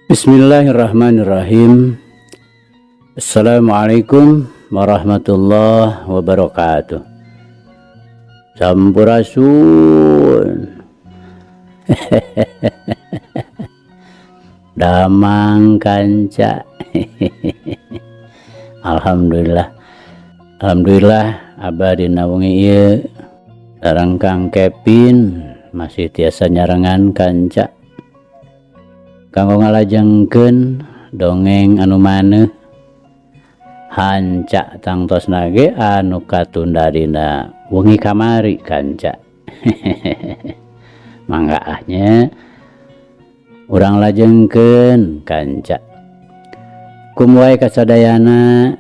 Bismillahirrahmanirrahim. Assalamualaikum warahmatullahi wabarakatuh. Sampurasun. Damang kanca. Alhamdulillah. Alhamdulillah abadina wengi ieu sareng Kang Kevin masih tiasa nyarengan kanca kanggo ngalajengkeun dongeng anu maneh hanca tangtosna ge anu katunda dina wengi kamari kanca. Mangga ahnya urang lajengkeun kanca. Kumwae kasadayana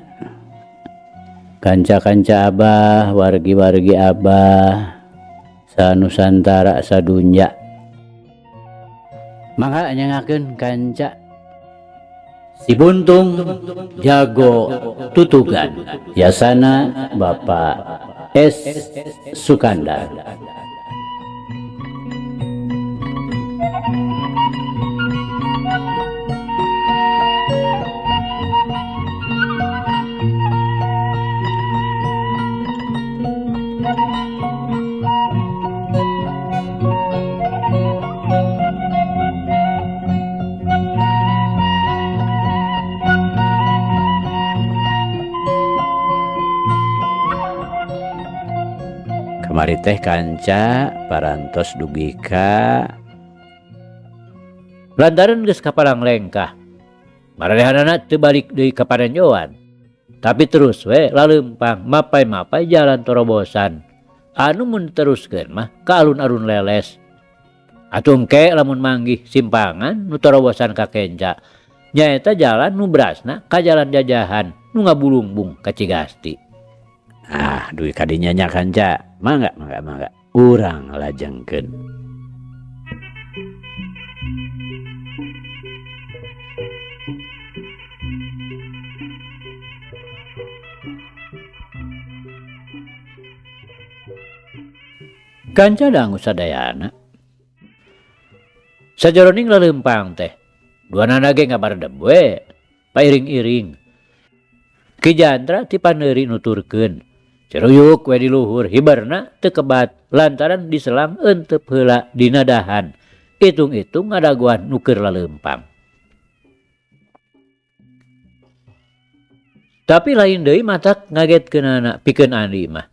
kanca-kanca Abah, wargi-wargi Abah sanusantara sadunya. Mangga nyangakeun kanca si Buntung jago tutugan, yasana Bapak S. Sukandar. Kamari teh kanca parantos dugi ka lantaran geus kapalang lengkah. Maranehanana teu balik deui ka Parenjoan, tapi terus we laleumpang mapai-mapai jalan torobosan anu mun teruskeun mah ka alun-alun leles. Atuh engke lamun manggih simpangan nu torobosan ka Kenca nyaeta jalan nu berasna ka jalan jajahan nu ngabulungbung ka Cigasti. Duit kadinya nya kanca. Mangga. Urang lajengkeun. Kanca dangu sadayana. Sajeroning laleumpang teh. Duanana ge ngabaredem we. Pairing-iring. Ki Jantra ti paneuri nuturkeun. Ceruyuk we di luhur hibarna teu kebat lantaran diselang euteup heula dina dahan. Itung-itung ngadaguan nu keur laleumpang. Tapi lain deui matak ngagetkeunana pikeun Andi mah.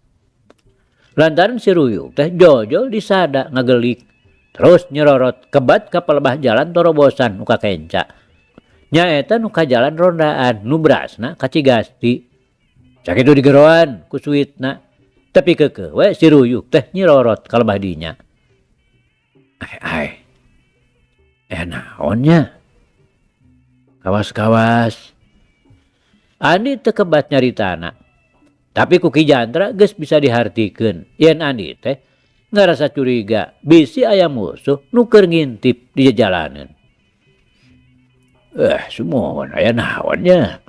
Lantaran si Ruyuk teh jojol disada ngagelik terus nyerorot kebat ka palebah jalan torobosan nu ka Kenca. Nyaeta nu ka jalan rondaan nu berasna ka Cigasti. Sakitu digeroan ku suitna, tapi keukeuh we si Ruyuk teh nyirorot kalebah dinya. Naonnya? Kawas-kawas. Andi teu kebat nyaritana. Tapi ku Ki Jantra geus bisa dihartikeun yen Andi teh ngarasa curiga bisi aya musuh nu keur ngintip di jalaneun. Sumohon aya naonnya?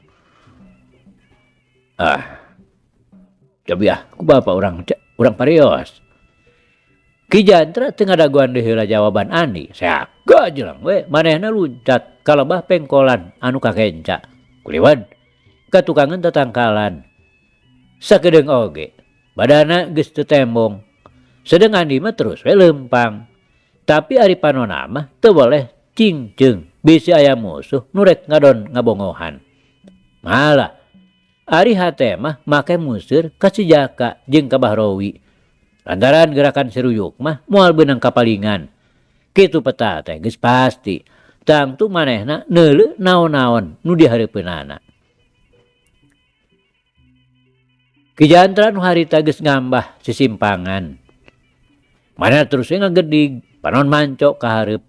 Cobi ku bapa urang parios. Ki Jantra teu ngadaguan deui heula jawaban Andi. Saga jelang we manehna luncat kalebah pengkolan anu ka Kenca. Kuliwad katukangan tatangkalan. Sakedeung oge badana geus teu tembong. Sedeng Andi mah terus we leumpang. Tapi ari panonna mah teu boleh cingceung bisi aya musuh nu rek ngadon ngabongohan. Malah ari hate mah make museur ka si Jaka jeung ka Bahrowi. Lantaran gerakan si Ruyuk mah moal beunang kapalingan. Kitu peta teh geus pasti. Tangtu manehna neuleuh naon-naon nu dihareupeunana. Ki Jantra nu harita geus ngambah sisimpangan. Manehna terus ngagedig panon manco ka hareup.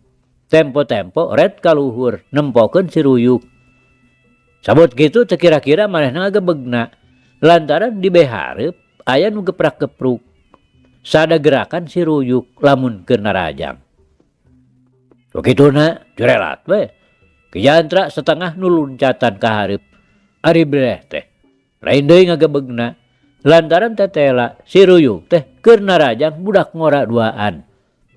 Tempo-tempo red ka luhur nempokeun si Ruyuk. Sabot kitu teu kira-kira manehna ngagebegna lantaran di behareup aya nu geprak-gepruk. Sada gerakan si Ruyuk lamun keur narajang. Sakituna jurelat we. Ki Jantra setengah nu luncatan ka hareup. Ari breh teh lain deui ngagebegna lantaran tetela si Ruyuk teh keur narajang budak ngora duaan.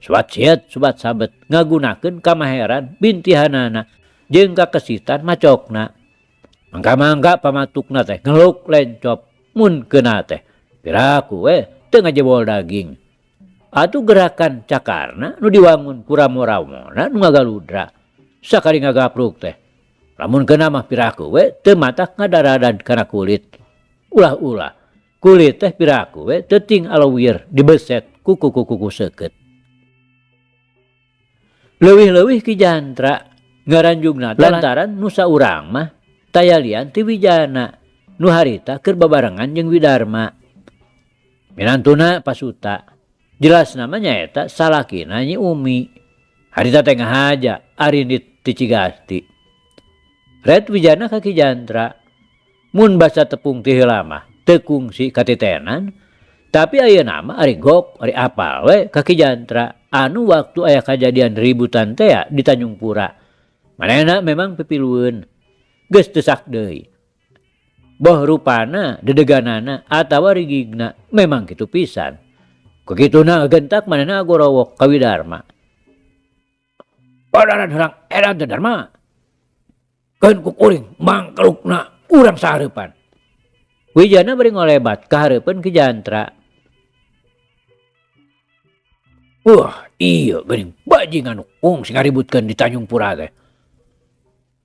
Subat siat subat sabet ngagunakeun kamaheran bintihanana jeung kakesitan macokna. Mangka-mangka pamatukna teh ngeluk lencop mun keuna teh piraku teu ngajebol daging. Atuh gerakan cakarna nu diwangun ku ramo-ramona nu ngagaludra sakali ngagapruk teh. Lamun keuna mah piraku teu matak ngadaradan kana kulit. Ulah-ulah kulit teh piraku teuting alawir dibeset ku kuku-kuku seukeut. Leuwih-leuwih Ki Jantra ngaranjugna lantaran nu saurang mah tayalian ti Wijana nu harita keur babarengan jeung Widarma. Minantuna pasuta jelas namanya eta salakina Nyi Umi. Harita teh ngahaja arinit ti Cigati. Red Wijana ka Ki Jantra, mun basa tepung ti heula mah teu kungsi katitenan, tapi ayeuna mah ari gok ari apal ka Ki Jantra anu waktu aya kajadian ributan teh di Tanjung Pura. Manehna memang pipilueun geus teu sak deui. Boh rupana, dedeganana atawa rigigna memang kitu pisan. Kukituna gentak manehna agorowok ka Widarma. Padaran herang edan teh Darma. Keun ku kuring mangkelukna urang sahareupan. Wijana bari ngolebat ka hareupeun Ki Jantra. Wah, iya geuning bajingan kungsi ngaributkeun di Tanjung Pura teh.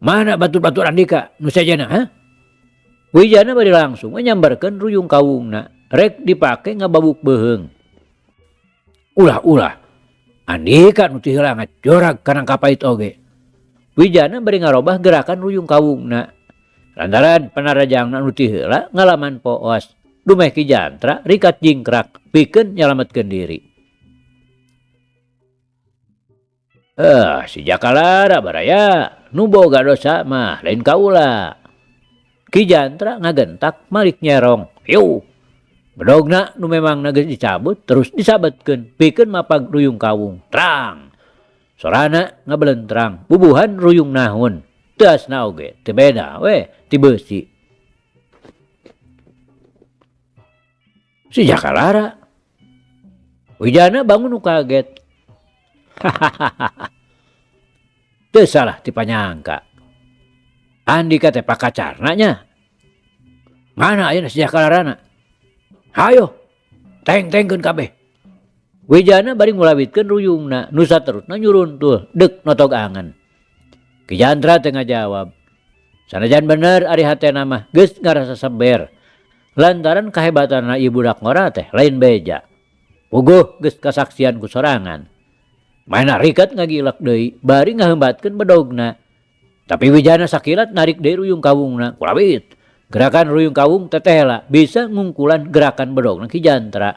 Mana batur-batur Andika nu sajana ha? Wijana bari langsung nyambarkeun ruyung kawungna rek dipake ngababuk beheung. Ulah-ulah Andika nu ti heula ngajorag kana kapait oge. Wijana bari ngarobah gerakan ruyung kawungna. Lantaran panarajangna nu ti heula ngalaman poos. Dumeh Ki Jantra rikat jingkrak pikeun nyalametkeun diri. Si Jakalara baraya nu boga dosa mah lain kaula. Ki Jantra ngagentak malik nyerong. Yuh. Bedogna nu memang geus dicabut terus disabetkeun pikeun mapag ruyung kawung. Trang. Sorana ngabelentrang. Bubuhan ruyung nahun. Teu asna oge teu beda ti beusi. Si Jakalara. Wijana bangun nu kaget. Teu salah ti panyangka. Andika teh pakacarna nya. Mana ayeuna si Jakalarana? Hayo, teng-tengkeun kabeh. Wijana bari ngulawitkeun ruyungna, nu saterusna nyuruntul deuk notog angen. Ki Jantra teu ngajawab. Sanajan bener ari hatena mah geus ngarasa sember. Lantaran kahebatanna ieu budak ngora teh lain beja. Puguh geus kasaksian ku sorangan. Maena rikat ngagilak deui bari ngaheumbatkeun bedogna. Tapi Wijana sakilat narik deui ruyung kawungna. Kulawit gerakan ruyung kawung tetehla bisa ngungkulan gerakan bedogna Ki Jantra.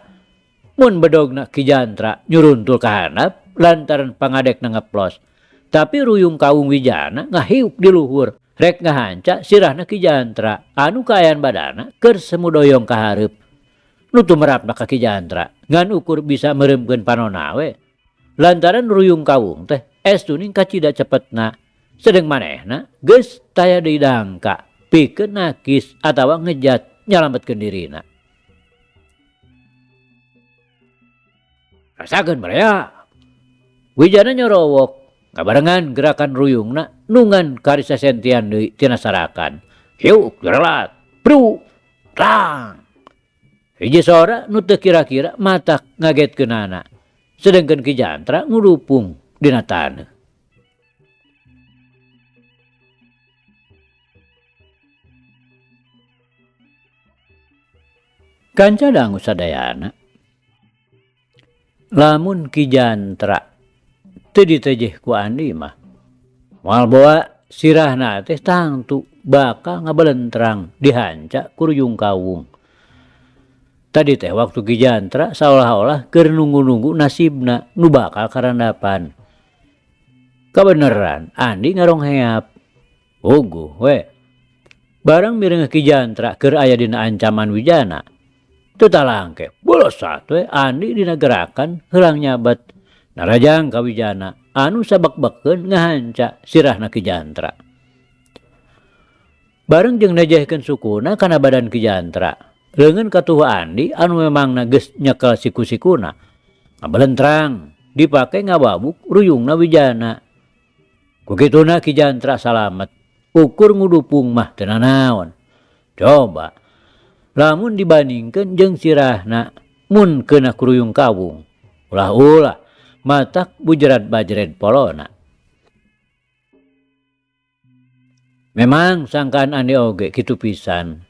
Mun bedogna Ki Jantra nyuruntul ka handap lantaran pangadekna ngeplos. Tapi ruyung kawung Wijana ngahiuk di luhur rek ngahanca sirahna Ki Jantra anu kaayaan badana keur semudoyong ka hareup. Nu tumerapna ka Ki Jantra ngan ukur bisa meuremkeun panonna we. Lantaran ruyung kawung teh estuning kacida cepetna. Sedeng manehna geus taya deui dangka pikeun nakis atawa ngejat nyalametkeun dirina. Rasakeun baraya. Wijana nyorowok ngabarengan gerakan ruyungna nungan karisa sentian deui tina sarakan. Hiuk gerelat, pru, tang. Hiji sora nu teu kira-kira matak ngagetkeunana. Sedangkan Ki Jantra ngurupung dina taneuh. Kanca dangu sadayana. Lamun Ki Jantra teu ditejeh ku Andi mah. Moal boa sirahna teh tangtu bakal ngabelentrang dihanca ku ruyung kawung. Tadi teh waktu Ki Jantra seolah-olah keur nunggu-nunggu nasibna nu bakal karandapan. Kabeneran Andi ngarong heap. Uguh we. Barang mireng Ki Jantra keur aya dina ancaman Wijana. Teu talangke bolosat we Andi dina gerakan heulang nyabat. Narajang ka Wijana anu sabak-bakkeun ngahanca sirahna Ki Jantra. Bareng jeung najehkeun sukuna kana badan Ki Jantra. Leungeun katuh Andi anu memangna geus nyekel siku-sikuna. Ngabelentrang dipake ngababuk ruyungna Wijana. Kukituna Ki Jantra salamet, ukur ngudupung mah teu nanaon. Coba lamun dibandingkeun jeung sirahna mun keuna kuruyung kawung, ulah-ulah matak bujerat bajred polona. Memang sangkaan Andi oge kitu pisan.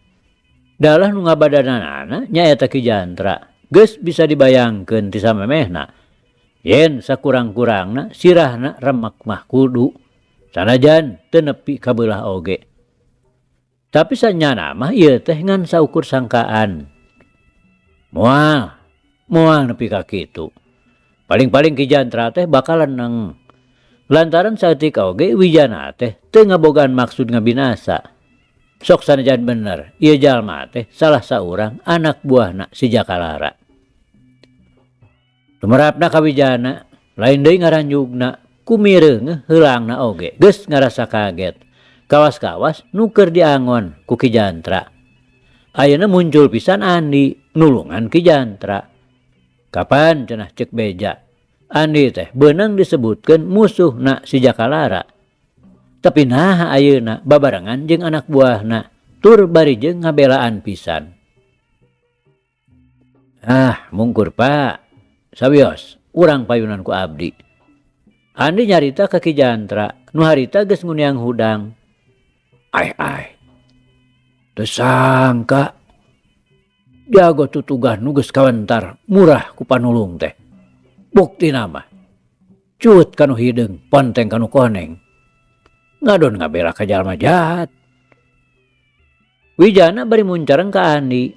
Dalah nu ngabadadanana nyaeta Ki Jantra geus bisa dibayangkeun ti samemehna. Yen sakurang-kurangna sirahna remek mah kudu sanajan teu nepi ka beulah oge. Tapi sanyana mah ieu teh ngan saukur sangkaan. Moal nepi ka kitu. Paling-paling Ki Jantra teh bakal leneng. Lantaran saeutik oge Wijana teh teu ngabogaan maksud ngabinasa. Sok sanajan bener ieu jalma teh salah saurang anak buahna si Jakalara. Tumerapna ka Wijana lain deui ngaranjugna kumireung heulangna oge geus ngarasa kaget. Kawas-kawas nuker diangon ku Ki Jantra. Ayeuna muncul pisan Andi nulungan Ki Jantra. Kapan cenah cek beja. Andi teh beunang disebutkeun musuhna si Jakalara. Tapi naha ayeuna babarengan jeung anak buahna tur bari jeung ngabelaan pisan. Mungkur Pak. Sawios, urang payunan ku abdi. Andi nyarita ka Ki Jantra, nu harita geus nguniang hudang. Ai. Teu sangka jago tutugah nu geus kawentar murah ku panulung teh. Buktina mah cut kanu hideung, ponteng kanu koneng. Ngadon ngabela ka jalma jahat. Wijana bari muncareng ka Andi.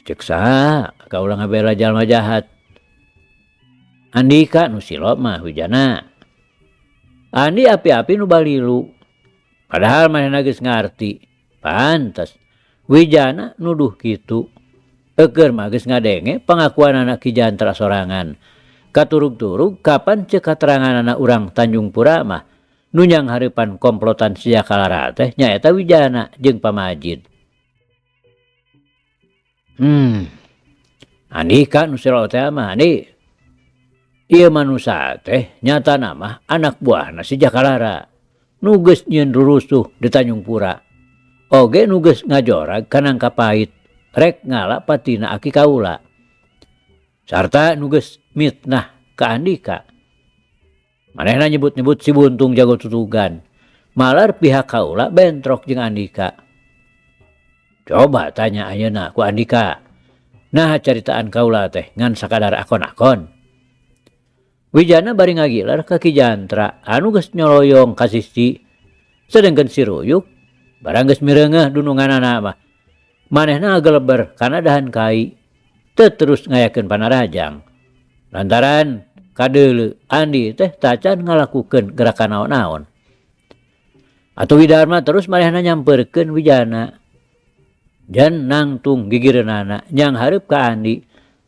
Cek saha kaulah ngabela jalma jahat. Andika nu silop mah Wijana. Andi api-api nu balilu. Padahal manehna geus ngarti. Pantes Wijana nuduh kitu. Eukeur mah geus ngadenge pangakuanana Ki Jantra sorangan. Katurug-turug kapan ceuk kateranganana urang Tanjung Pura mah nu nyang hareupan komplotan si Jakalara teh nyaeta Wijana jeung Pamajid. Andika nu silop teh mah Andi. Ieu manusia teh nyatana mah anak buahna si Jakalara. Nu geus nyieun rurusuh di Tanjung Pura. Oge nu geus ngajorag ka Nangkapait rek ngala patina aki kaula. Sarta nu geus mitnah ka Andika. Manehna nyebut-nyebut si Buntung jago tutugan. Malar pihak kaula bentrok jeung Andika. Coba tanya ayeuna ku Andika. Nah caritaan kaula teh ngan sakadar akon-akon. Wijana bari ngagilar ka Ki Jantra anu geus nyoloyong ka sisi. Sedengkeun si Ruyuk barang geus mireungeuh dununganana mah. Manehna ageleber kana dahan kai. Teu terus ngayakeun panarajang. Lantaran kadeuleu Andi teh tacan ngalakukeun gerakan naon-naon. Atuh Widarma terus manehna nyampeurkeun Wijana. Jan nangtung gigireunana nyang hareup ka Andi.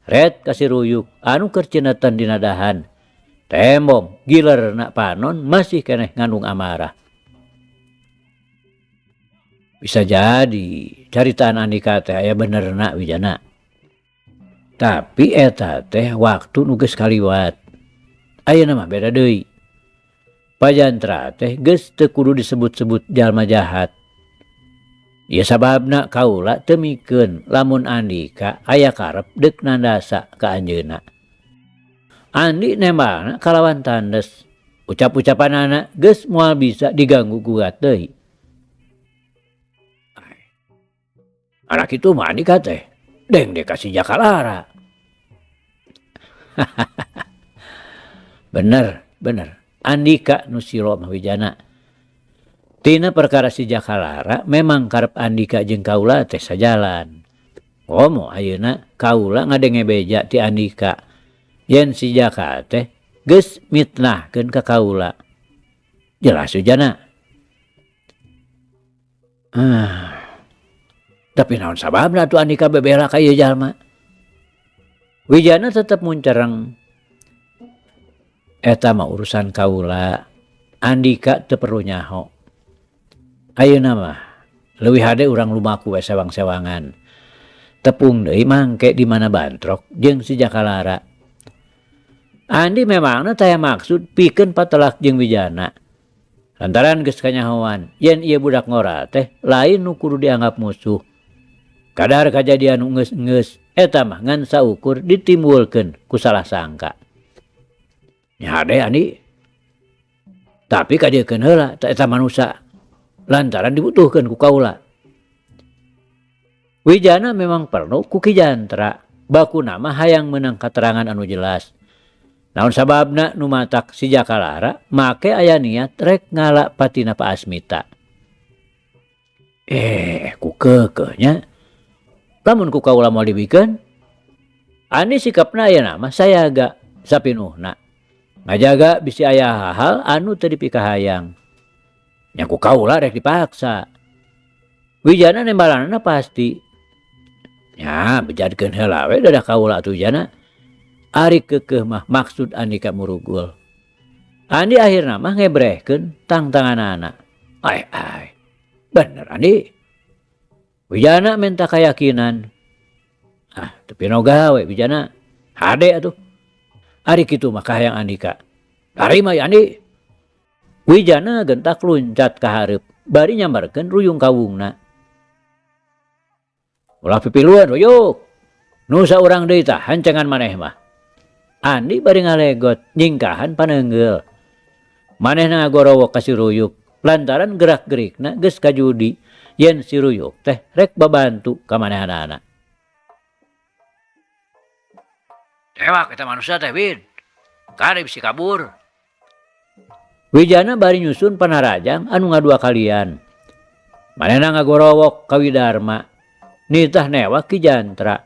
Ret ka si Ruyuk anu keur cineuteun dina dahan. Tembong gilerna panon masih keneh ngandung amarah. Bisa jadi caritaan Andika teh aya benerna Wijana. Tapi eta teh waktu nu geus kaliwat. Ayeuna mah beda deui. Pa Jantra teh geus teu kudu disebut-sebut jalma jahat. Ieu sababna kaula teu mikeun lamun Andika aya karep deuk nandasa ka anjeunna. Andi nembakna kalawan tandes. Ucap-ucapanana geus moal bisa diganggu gugat deui. Anak itu mah Andika teh deng dek kasih Jakalara. Bener. Andika nu silop mah Wijana. Tina perkara si Jakalara memang karep Andika jeung kaula teh sajalan. Komo ayeuna kaula ngadenge beja ti Andika. Yen si Jaka teh geus mitnahkeun ka kaula. Jelas Wijana. Tapi naon sababna atuh Andika bebela ka ieu jalma? Wijana tetep muncereng. Eta mah urusan kaula. Andika teu perlu nyaho. Ayeuna mah leuwih hade urang lumaku we sewang-sewangan. Tepung deui mangke di mana bantrok jeung si Jakalara. Andi memangna taya maksud pikeun patelak jeung Wijana. Lantaran geus kanyahoan yen ieu budak ngora teh lain nu kudu dianggap musuh. Kadar kajadian nu geus-geus eta mah ngan saukur ditimbulkeun ku salah sangka. Nya hade Andi. Tapi kadiekeun heula teh eta manusia lantaran dibutuhkeun ku kaula. Wijana memang perlu ku Ki Jantra, baku nama hayang meunang katerangan anu jelas. Naon sababna nu matak si Jakalara make aya niat rek ngala patina Pak Asmita. Ku keukeuhnya lamun ku kaula moal dibikeun Andi sikapna aya nama sayaga sapinuhna. Ngajaga bisi aya hal-hal anu teu dipikahayang. Nya ku kaula rek dipaksa. Wijana nembalanna pasti. Ya, bejadkeun heula we dadah kaula atuh Wijana. Ari keukeuh mah maksud Andika murugul. Andi akhirna mah ngebrehkeun tang-tanganana. Ai. Bener Andi. Wijana minta keyakinan. Tapi no gawe Wijana. Hade atuh. Ari kitu mah kahayang Andika. Tarima ya Andi. Wijana gentak luncat ka hareup bari nyambarkeun ruyung kawungna. Ulah pipiluan ruyuk. Nu saurang deui tah hancengan maneh mah. Andi bari ngalegot nyingkahan paneungeul. Manehna ngagorowok ka si ruyuk lantaran gerak-gerikna geus kajudi yen si ruyuk teh rek babantu ka manehanana. Tewak eta manusia teh Win. Kade bisi kabur. Wijana bari nyusun panarajang anu ngadua kalian. Manehna ngagorowok ka Widarma. Nitah newak Ki Jantra.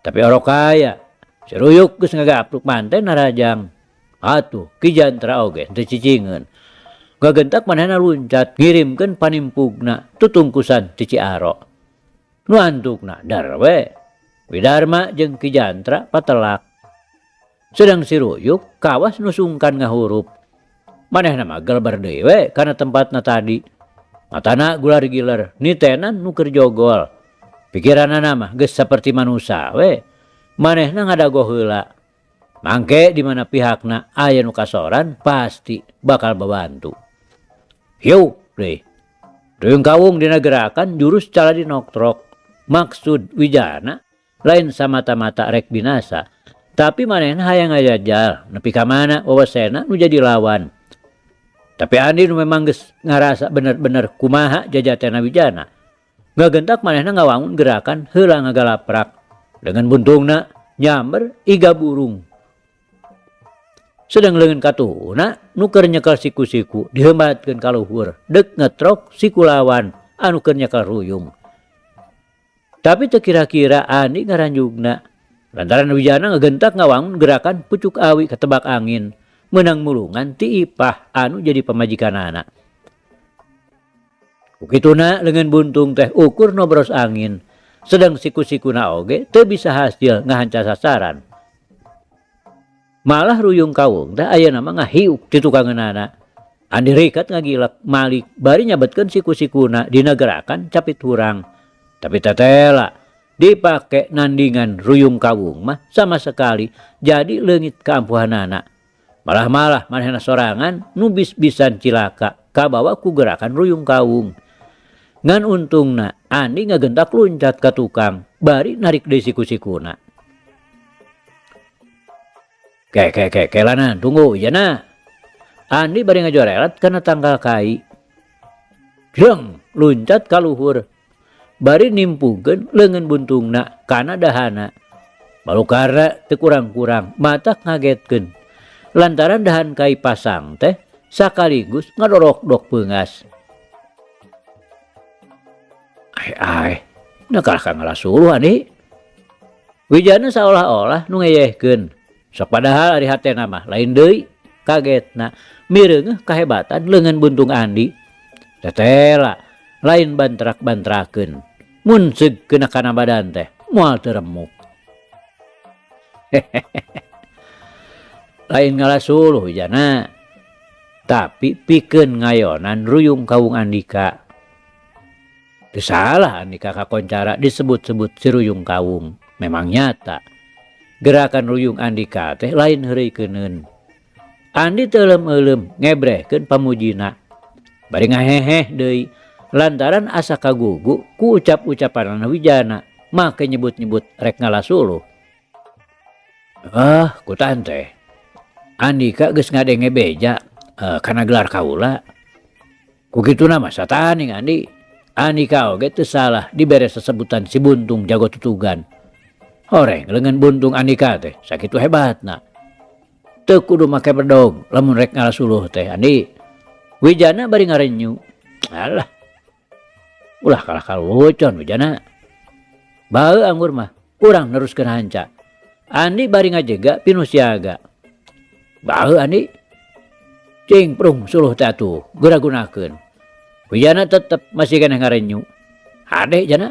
Tapi orok kaya. Si ruyuk geus ngagapluk manten narajang. Atuh Ki Jantra oge teu cicingeun. Gagentak manehna luncat ngirimkeun panimpugna tutungkusan ti Ciaro. Nu antukna dar we. Widarma jeung Ki Jantra patelak. Sedang si ruyuk kawas nu sungkan ngahurup. Manehna mah gelbar deui we kana tempatna tadi. Matana gular-giler nitenan nu keur jogol. Pikiranna mah geus saperti manusia we. Manehna ngadago heula. Mangke di mana pihakna aya nu kasoran pasti bakal babantu. Hiu deui. Ruyung kawung dina gerakan jurus cala dinoktrok. Maksud Wijana lain samata-mata rek binasa. Tapi manehna hayang ngajajal nepi ka mana wawasena nu jadi lawan. Tapi Andi nu memang geus ngarasa bener-bener kumaha jajatena Wijana. Ngagentak manehna ngawangun gerakan heula ngagalaprak. Dengan buntungna nyamber iga burung. Sedang leungeun katuhuna nu keur nyekel siku-siku dihembatkeun ka luhur deuk ngetrok siku lawan anu keur nyekel ruyung. Tapi teu kira-kira Andi ngaranjugna lantaran Wijana ngagentak ngawangun gerakan pucuk awi ketebak angin meunang mulungan ti Ipah anu jadi pamajikanana. Ukituna leungeun buntung teh ukur nobros angin. Sedang siku-sikuna oge teu bisa hasil ngahanca sasaran. Malah ruyung kawung teh ayeuna mah ngahiuk ti tukangeunana. Andi rikat ngagilak malik bari nyabetkeun siku-sikuna dina gerakan capit hurang. Tapi tetela dipake nandingan ruyung kawung mah sama sekali jadi leungit kaampuhanana. Malah manehna sorangan nu bis-bisan cilaka kabawa ku gerakan ruyung kawung. Ngan untungna Andi ngagentak luncat ka tukang bari narik deui siku-sikuna. Kelanan tunggu Wijana. Andi bari ngajorelat kana tanggal kai. Jeng luncat ka luhur. Bari nimpungkeun leungeun buntungna kana dahana. Balukarna teu kurang-kurang matak ngagetkeun. Lantaran dahan kai pasang teh sakaligus ngadorok-dok beungas. Nakal ka ngalasuluh Andi. Wijana saolah-olah nu ngeyehkeun. Sok padahal ari hatena mah lain deui kagetna mireungeuh kahebatan leungeun buntung Andi. Tetela lain bantrak-bantrakeun. Mun seugkeun kana badan teh moal teu remuk. Lain ngalasuluh Wijana. Tapi pikeun ngayonan ruyung kawung Andika. Teu salah Andika kakoncara disebut-sebut si ruyung kawung. Memang nyata. Gerakan ruyung Andika teh lain heureuy. Andi teu eulem-eulem ngebrehkeun pamujina. Bari ngaheheh deui lantaran asa kagugu ku ucap-ucapanna Wijana make nyebut-nyebut rek ngalasuluh. Kutaan teh Andika geus ngadenge beja kana gelar kaula. Ku kituna mah sataaning Andi. Andika oge teu salah dibere sesebutan si Buntung jago tutugan. Horeng leungeun Buntung Andika teh sakitu hebatna. Teu kudu make bedog lamun rek ngalasuluh teh Andi. Wijana bari ngarenyu. Alah. Ulah kalah kalucon Wijana. Bae anggur mah urang neruskeun hanca. Andi bari ngajega pinu siaga. Bae Andi. Cing prung suluh teh atuh guna-gunakeun. Wijana tetep masih keneh ngarenyu. Hade jana.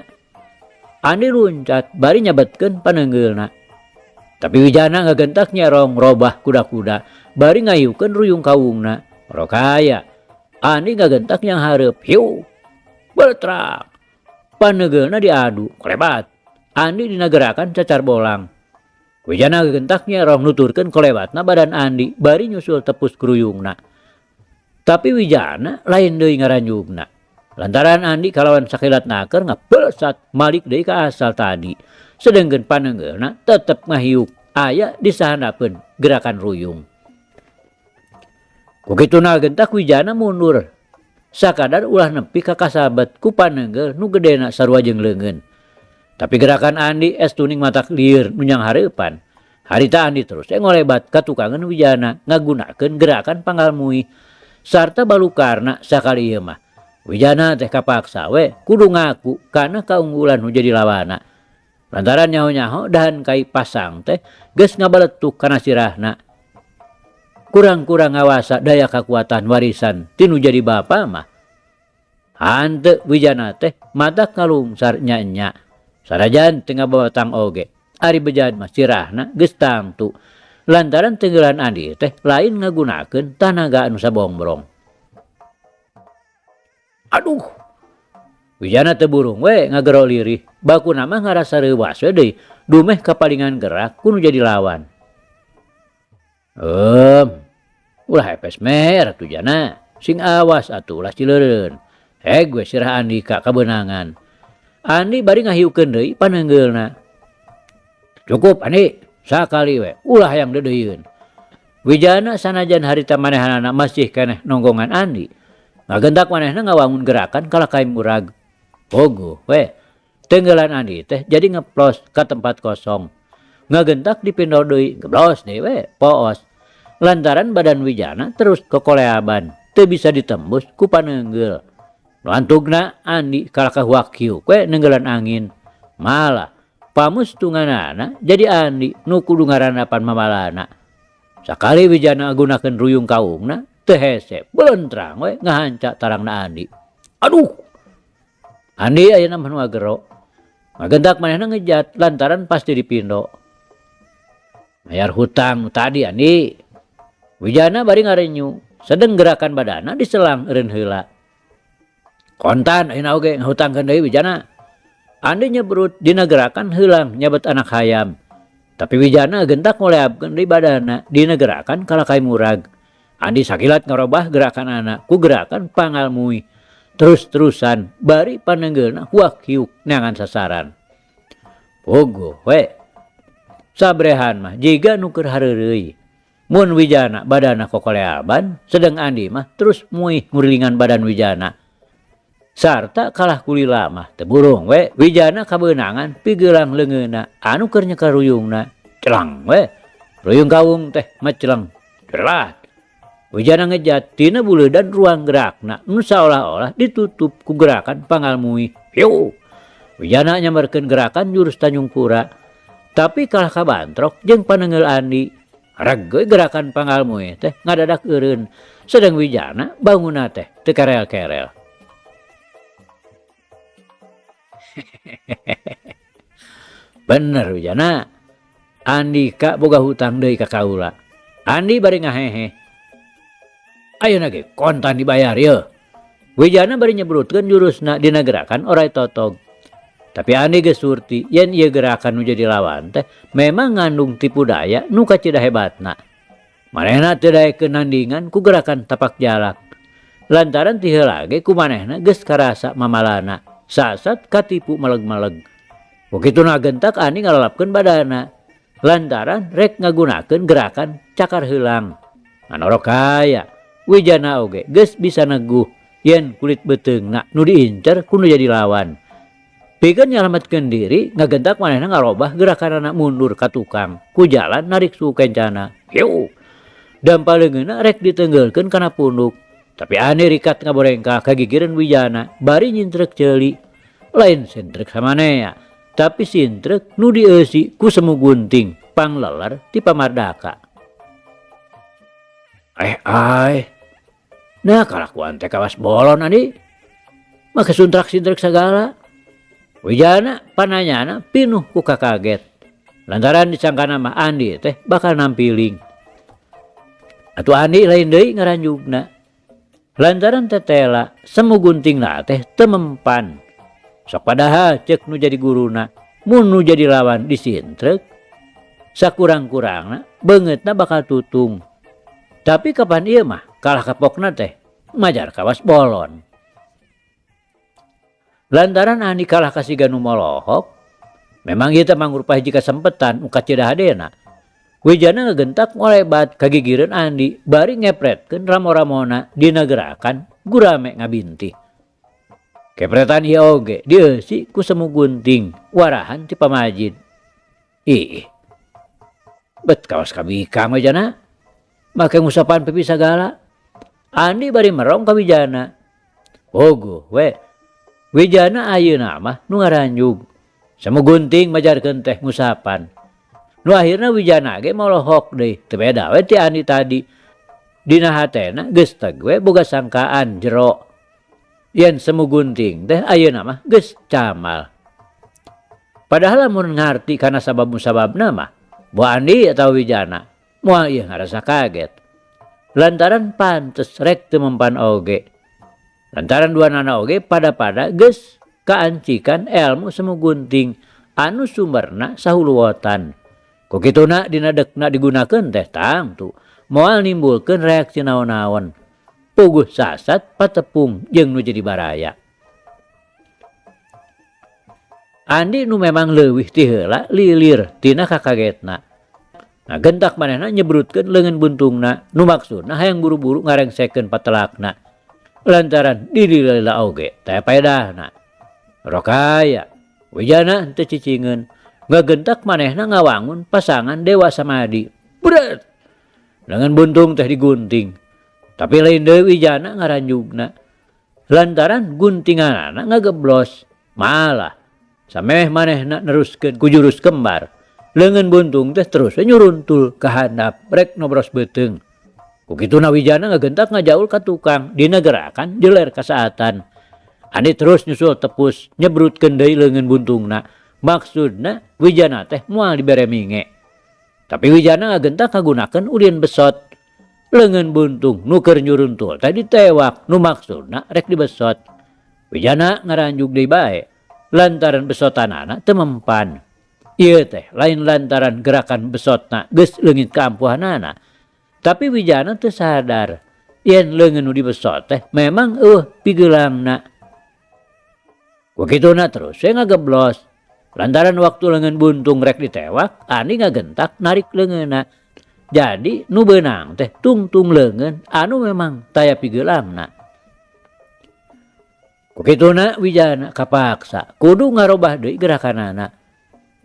Andi luncat bari nyabetkeun paneunggeulna. Tapi Wijana ngagentak nyerong robah kuda-kuda bari ngayukeun ruyung kawungna. Rokaya Andi ngagentak yang hareup hiu beletrak. Paneunggeulna diadu kolebat. Andi dinagerakan cacar bolang. Wijana ngagentak nyerong nuturkeun kolebatna badan Andi bari nyusul tepus kruyungna. Tapi Wijana lain deui ngaranjugna. Lantaran Andi kalawan sakilat naker ngapelsat malik deui ka asal tadi. Sedengkeun paneunggeulna tetep ngahiuk aya di sahandapeun gerakan ruyung. Ku kituna gentak Wijana mundur. Sakadar ulah nepi ka kasabet ku paneunggeul nu gedena sarua jeung leungeun. Tapi gerakan Andi es tuning matak lieur nu nyang hareupan. Harita Andi terus ngolebat ka tukangan Wijana ngagunakeun gerakan panggalmui sarta balukarna sakali ieu mah. Wijana teh kapaksa we kudu ngaku kana kaunggulan nu jadi lawana. Lantaran nyaho-nyaho dahan kai pasang teh geus ngabaletuk kana sirahna. Kurang-kurang ngawasa daya kekuatan warisan tinu jadi bapa mah. Hanteu Wijana teh matak kalungsar nya-nya. Sarajan teu ngababatang oge. Ari bejaan mah sirahna geus tangtu. Lantaran tenggelan Andi teh lain ngagunakeun tanaga anu sabombrong. Aduh. Wijana teu burung we ngagero lirih. Bakuna mah ngarasa reuwas we deui dumeh kapalingan gerak kudu jadi lawan. Ulah epes mer atuh jana. Sing awas atuh ulah cileureun. Gue sirah Andika kabeunangan. Andi bari ngahiukeun deui paneunggeulna. Cukup Andi, sakali we ulah hayang deudeuyeun. Wijana sanajan harita manehanana masih keneh nonggongan Andi. Ngagentak manehna ngawangun gerakan kalakaim murag. Pogo we tenggelan Andi teh jadi ngeplos ka tempat kosong. Ngagentak dipindho deui geblos deui we poos. Lantaran badan Wijana terus kekoleaban teu bisa ditembus ku paneunggeul. Lantugna Andi kalaka wakiu we neunggelan angin. Malah pamustunganana jadi Andi nu kudu ngaranapan mamalana. Sakali Wijana gunakeun ruyung kaungna teu hese belentrang we ngahanca tarangna Andi. Aduh. Andi ayeuna mah nu agero. Ngagentak manehna ngejat lantaran pasti dipindho. Mayar hutang tadi Andi. Wijana bari ngarenyu, sedeng gerakan badana diselang eureun heula. Kontan ayeuna oge ngahutangkeun deui Wijana. Andi nyebrut dina gerakan heulang nyabet anak hayam. Tapi Wijana gentak ngoleabkeun deui badana dina gerakan kalakai murag. Andi sakilat ngarobah gerakan anak ku gerakan pangalmui. Terus-terusan bari paneunggeulna huak hiuk neangan sasaran. Pogo we. Sabrehan mah jiga nu keur hareureui. Mun Wijana badana kokoleaban, sedeng Andi mah terus muih ngurilingan badan Wijana. Sarta kalah kulila mah teu burung we. Wijana kabeunangan pigeulang leungeunna anu keur nyekar ruyungna. Celang we. Ruyung kawung teh mah celang. Jerat. Wijana ngejat tina buleudan ruang gerakna nu saolah-olah ditutup ku gerakan pangalmui. Hiu. Wijana nyambarkeun gerakan jurus Tanjung Pura. Tapi kalah kabantrok jeung paneunggeul Andi. Rageui gerakan pangalmui teh ngadadak eureun. Sedeng Wijana bangunna teh teu kerel-kerel. Bener Wijana. Andika boga hutang deui ka kaula. Andi bari ngahehe. Ayeuna ge kontan dibayar ye. Wijana bari nyebrutkeun jurusna dina gerakan orai totog. Tapi Andi geus surti yen ieu gerakan nu jadi lawan teh memang ngandung tipu daya nu kacida hebatna. Manehna teu daekeun nandingan ku gerakan tapak jalak. Lantaran ti heula ge ku manehna geus karasa mamalana, sasat katipu meleg-meleg. Wakituna gentak Andi ngalalapkeun badana. Lantaran rek ngagunakeun gerakan cakar heulang. Nganorok kaya Wijana oge geus bisa neguh yen kulit beteungna nu diincer ku nu jadi lawan. Pikeun nyalametkeun diri ngagentak manehna ngarobah gerakanana mundur ka tukang ku jalan narik suhu kencana. Hiu. Dampaleungeunna rek diteunggeulkeun kana punduk. Tapi Andi rikat ngaborengkah kagigireun Wijana bari nyintrek ceuli. Lain sintrek samanea, tapi sintrek nu dieusi ku semu gunting pangleler ti pamardaka. Nah kalakuan teh kawas bolon Andi. Make suntrak sintrek sagala. Wijana pananyana pinuh ku kakaget. Lantaran disangkana mah Andi teh bakal nampiling. Atuh Andi lain deui ngaranjugna. Lantaran tetela semu guntingna teh teu mempan. Sok padahal ceuk nu jadi guruna, mun nu jadi lawan disintrek, sakurang-kurangna beungeutna bakal tutung. Tapi kapan ieu mah kalah kapokna teh majar kawas bolon. Lantaran Andi kalah ka siga nu molohok, memang ieu teh mangrupa hiji kasempetan nu kacida hadena. Wijana ngagentak ngolebat kagigireun Andi bari ngepretkeun ramo-ramona dina gerakan gurame ngabinti. Kepretan ieu oge dieusi ku semu gunting warahan ti pamajid. Ih. Bet kawas kabikang Wijana. Make ngusapan pipi sagala. Andi bari merong ka Wijana. Ogo we. Wijana ayeuna mah nu ngaranjug. Semu gunting majarkeun teh ngusapan. Nu akhirna Wijana ge molohok deui. Teu beda we ti Andi tadi. Dina hatena geus teg we boga sangkaan jero. Yen semu gunting teh ayeuna mah geus camal. Padahal lamun ngarti kana sabab-musababna mah, bu Andi atau Wijana moal ieu ngarasa kaget. Lantaran pantes rek teu mempan oge. Lantaran duanana oge pada-pada geus kaancikan elmu semu gunting anu sumberna sahuluwotan. Ku kituna dina dekna digunakeun teh tangtu moal nimbulkeun reaksi naon-naon. Puguh sasat patepung jeung nu jadi baraya. Andi nu memang leuwih ti heula lilir tina kakagetna. Nah gentak manehna nyebrutkeun leungeun buntungna nu maksudna hayang buru-buru ngarengsekeun patelakna. Lantaran dilila oge teh paedahna. Rokaya Wijana teu cicingeun ngagentak manehna ngawangun pasangan Dewa Samadi. Bret. Leungeun buntung teh digunting. Tapi lain deui Wijana ngaranjugna. Lantaran guntinganna ngageblos. Malah sameh manehna neruskeun ku jurus kembar. Leungeun buntung teh terus nyuruntul ka handap rek nobros beuteung. Ku kituna Wijana ngagentak ngajaul ka tukang dina gerakan jeler kasaatan. Andi terus nyusul tepus nyebrutkeun deui leungeun buntungna. Maksudna Wijana teh moal dibere minge. Tapi Wijana ngagentak ngagunakeun ulin besot. Leungeun buntung nu keur nyuruntul tadi tewak nu maksudna rek dibesot. Wijana ngaranjuk deui bae lantaran besotanana teu mempan. Ieu teh lain lantaran gerakan besotna geus leungit ka ampuhanana. Tapi Wijana teu sadar yen leungeun nu dibesot teh memang pigeulangna. Wakituna terus we ngageblos. Lantaran waktu leungeun buntung rek ditewak, Andi ngagentak narik leungeunna. Jadi nu beunang teh tungtung leungeun anu memang taya pigeulangna. Ku kituna Wijana kapaksa kudu ngarobah deui gerakanana.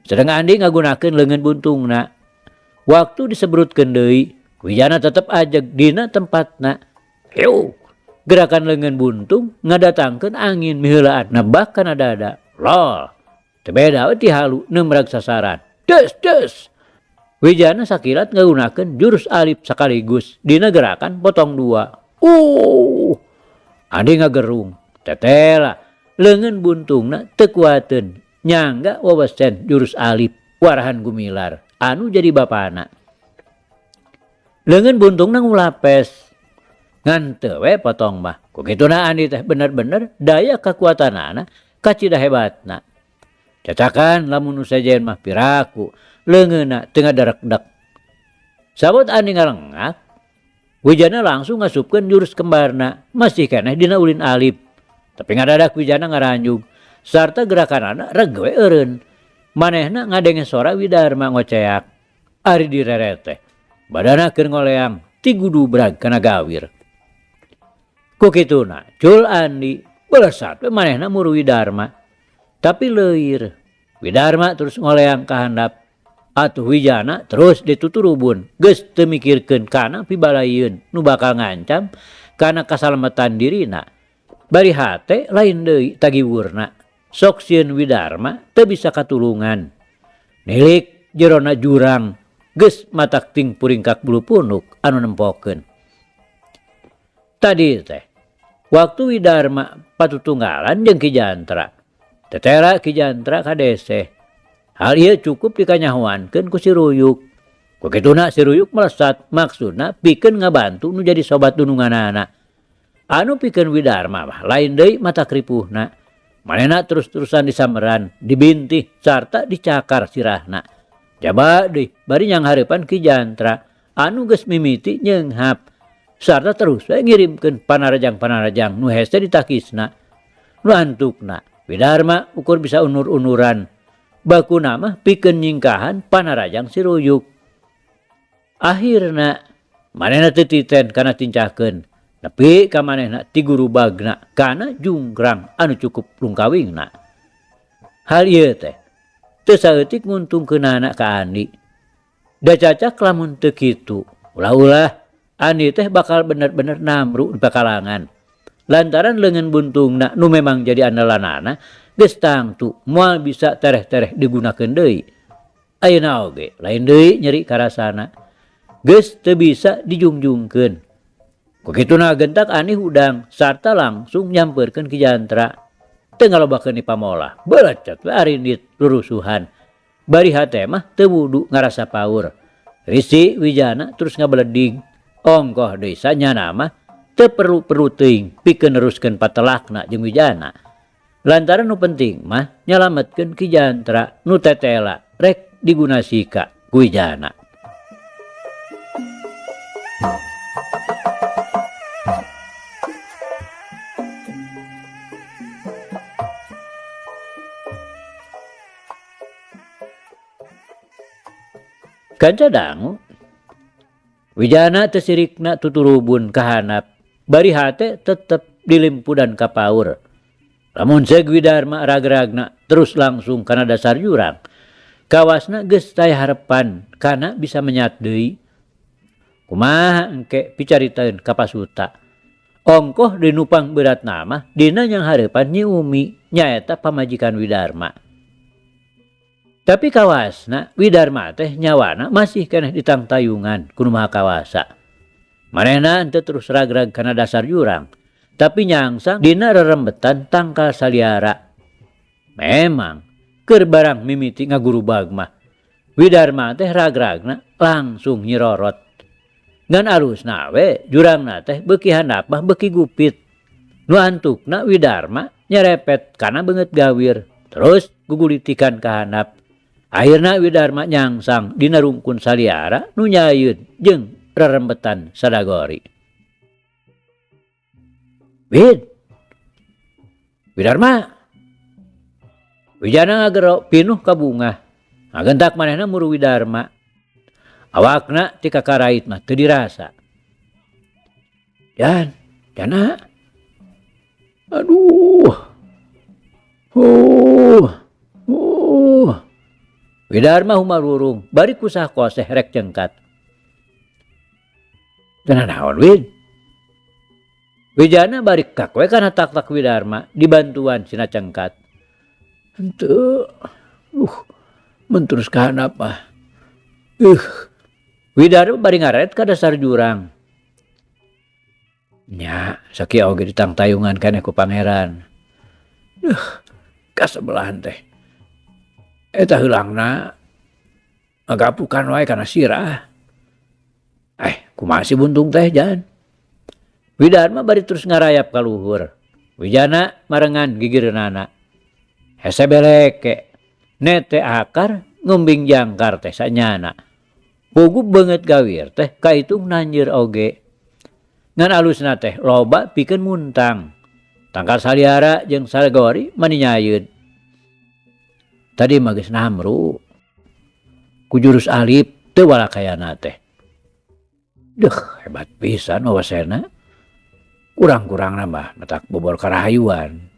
Sedang Andi ngagunakeun leungeun buntungna. Waktu disebrutkeun deui, Wijana tetep ajeg dina tempatna. Hiu. Gerakan leungeun buntung ngadatangkeun angin miheulaan nebak kana dada. Lol. Teu beda we ti halu neumrag sasaran. Des. Wijana sakilat ngagunakeun jurus alip sakaligus dina gerakan potong dua. Andi ngagerung. Tetela leungeun buntungna teu kuateun nyangga wawesen jurus alip warahan gumilar anu jadi bapana. Leungeun buntungna ngulapes. Ngan teu we potong mah. Ku kituna Andi teh bener-bener daya kakuatanana kacida hebatna. Cacakan lamun nu sajen mah piraku, leungeunna teu ngadarekdek. Sabot Ani ngalengak, Wijana langsung ngasupkeun jurus kembarna, masih keneh dina ulin alip. Tapi ngadadak Wijana ngaranjug, sarta gerakanana reg we eureun. Manehna ngadenge sora Widarma ngoceak, ari direret teh. Badana keur ngoleang ti gudubrag kana gawir. Ku kituna, cul Andi belesat we manehna muru Widarma. Tapi leuir. Widarma terus ngoleang ka handap. Atuh Wijana terus dituturubun, geus teu mikirkeun kana pibalaieun nu bakal ngancam kana kasalamatan dirina. Bari hate lain deui tagiwurna. Sok sieun Widarma teu bisa katulungan. Nilik jerona jurang, geus matak ting puringkak bulu punuk anu nempokeun. Tadi teh, waktu Widarma patutunggalan jeung Ki Jantra. Tetera Ki Jantra kadese. Hal ieu cukup dikanyahoankeun ku si Ruyuk. Ku kituna si Ruyuk melesat, maksudna pikeun ngabantu nu jadi sobat dununganana. Anu pikeun Widarma mah lain deui mata kripuhna. Manehna terus-terusan disameran, dibintih sarta dicakar sirahna. Jaba deui bari nyang hareupan Ki Jantra anu geus mimiti nyeunghap sarta terus we ngirimkeun panarajang-panarajang nu hese ditakisna. Nu antukna Widarma ukur bisa unur-unuran. Bakuna mah pikeun nyingkahan panarajang si Ruyuk. Akhirna manehna teu titen kana tincahkeun, nepi ka manehna ti guru bagna kana junggrang anu cukup lungkawingna. Hal ieu teh teu saeutik nguntungkeunana ka Andi. Da cacak lamun teu kitu, ulah-ulah Andi teh bakal bener-bener namru di pakalangan. Lantaran leungeun buntungna nu memang jadi andalanana geus tangtu moal bisa tereh-tereh digunakeun deui. Ayeuna oge lain deui nyeri karasana, geus teu bisa dijungjungkeun. Ku kituna gentak Ani hudang sarta langsung nyampeurkeun Ki Jantra. Teu ngalobakeun di pamola, belecet we arindit rurusuhan. Bari hate mah teu wudu ngarasa paur. Risi Wijana terus ngabeleding, ongkoh deui sanyana mah teu perlu teuing pikeun neruskeun patelakna jeung Wijana. Lantaran nu penting mah nyalametkeun Ki Jantra nu tetela rek digunasika ku Wijana. Kanca dangu Wijana teu sirikna tuturubun ka handap, bari hate tetep dilimpudan ka paur. Lamun seug Widarma ragragna terus langsung kana dasar jurang, kawasna geus taya harepan kana bisa menyat deui. Kumaha engke picaritaeun ka Pasuta. Ongkoh dinupang beratna mah dina nyang hareupan Nyi Umi nyaeta pamajikan Widarma. Tapi kawasna Widarma teh nyawana masih keneh ditangtayungan ku nu maha kawasa. Manehna henteu terus ragrag kana dasar jurang, tapi nyangsang dina rerembetan tangkal saliara. Memang keur barang mimiti ngagurubag mah Widarma teh ragragna langsung nyirorot. Ngan alusna we jurangna teh beuki handap mah beuki gupit. Nu antukna Widarma nyerepet kana beungeut gawir, terus gugulitikan ka handap. Akhirna Widarma nyangsang dina rungkun saliara nu nyayeun jeung rerembetan sadagori. Widarma, Wijana ngagero pinuh ka bungah. Ngagentak manehna muru Widarma. Awakna ti kakarait mah teu dirasa. Jana. Aduh. Widarma humarurung, bari kusah koseh rek cengkat. Cenah naon Wid? Wijana bari kakwe kana tak-tak Widarma dibantuan sina cengkat. Henteu. Mun terus ka handap mah. Widarma bari ngaret ka dasar jurang. Nya, sakieu oge ditangtayungan keneh ku pangeran. Kasebelahan teh. Eta heulangna ngagapukan wae kana sirah. Kumaha si buntung teh jan. Widarma bari terus ngarayap ka luhur. Wijana marengan gigireunana. Hese beleke. nete akar ngumbing jangkar teh sanyana. Pugu banget gawir teh kaitung nanjir oge. Ngan alusna teh loba pikeun muntang. Tangkal saliara jeung salegori mani nyayeun. Tadi mah geus namru. Ku jurus alif teu walakayana teh. Hebat pisan wawasena. Kurang-kurangna mah matak bobor karahayuan.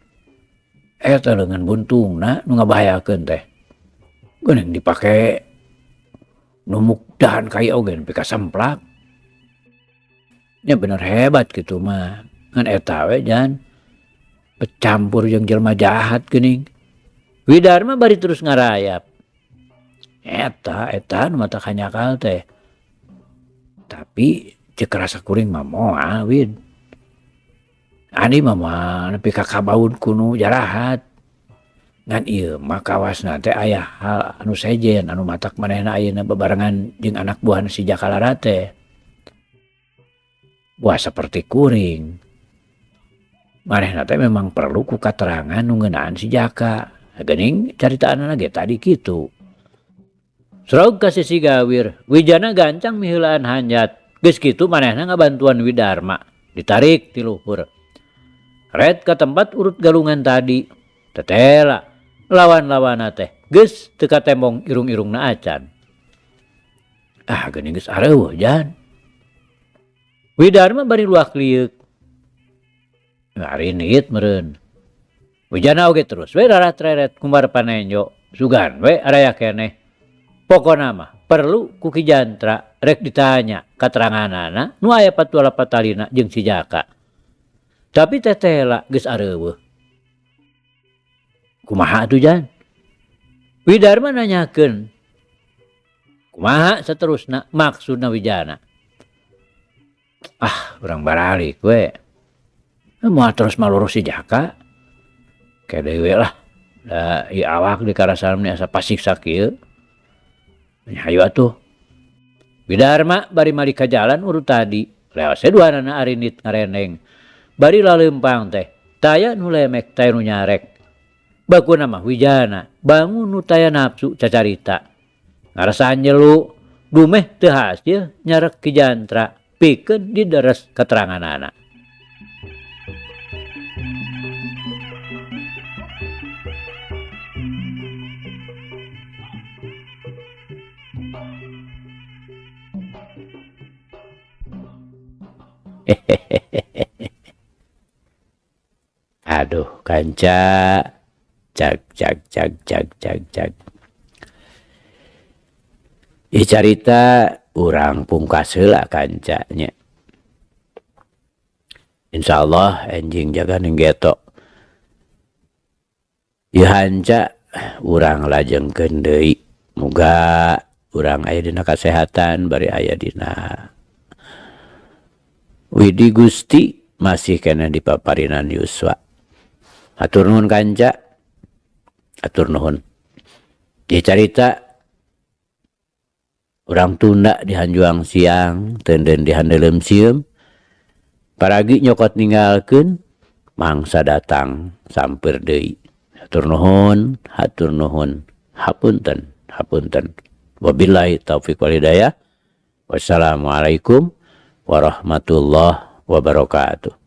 Eta leungeun buntungna nu ngabahayakeun teh. Geuneng dipake nu mukdahan kai oge nepi ka semplak. Nya bener hebat kitu mah. Ngan eta we jan becampur jeung jelema jahat geuning. Widarma bari terus ngarayap. Eta nu matak hanyakal teh. Tapi cek rasa kuring mah moal Wid. Ani mah nepi ka kabaun kuno jarahat. Ngan ieu mah kawasna teh aya hal anu sejen anu matak manehna ayeuna bebarengan jeung anak buahna si Jakalara teh. Wah seperti kuring. Manehna teh memang perlu ku katerangan nu ngeunaan si Jaka. Geuning caritaanna ge tadi kitu. Srog ka sisi gawir, Wijana gancang miheulaan hanjat. Geus kitu manehna ngabantuan Widarma, ditarik ti luhur. Red ka tempat urut galungan tadi. Tetela lawan-lawana teh geus teu katembong irung-irungna acan. Geuning geus areueuh jan. Widarma bari luak liuk. Ngarinit meureun. Wijana oge terus we rarat-reret kumbar panenjo. Sugan we araya keneh. Pokona mah perlu ku Ki Jantra rek ditanya kateranganana nu aya patuala patalina jeung si Jaka. Tapi tetela geus areueuh. Kumaha atuh Jan? Widarma nanyakeun. Kumaha saterusna maksudna Wijana? Urang baralik we. Moal terus malurus si Jaka. Kedewe lah. Da ieu awak di karasan asa pasiksa kieu. Hayu atuh. Widarma bari mali ka jalan urut tadi. Leos duanana arinit ngareneng. Bari laleumpang teh. Taya nu lemek taya nu nyarek. Bakuna mah Wijana bangun nu taya nafsu cacarita. Ngarasan nyelu dumeh teu hasil nyarek Ki Jantra pikeun dideres keteranganana. Aduh kanca cak. Ieu carita urang pungkas heula kanca nya. Insyaallah enjing jaga ninggeto. Ieu hanca urang lajengkeun deui. Muga urang aya dina kasehatan bari aya dina Widi Gusti masih kena dipaparinan yuswa. Hatur nuhun kanca. Atur nuhun. Ieu carita urang tunda di Hanjuang siang, teudeun di handeuleum sieum. Paragi nyokot ninggalkeun mangsa datang sampeur deui. Hatur nuhun. Hapunten. Wabillahi taufiq wal hidayah. Wassalamualaikum warahmatullahi wabarakatuh.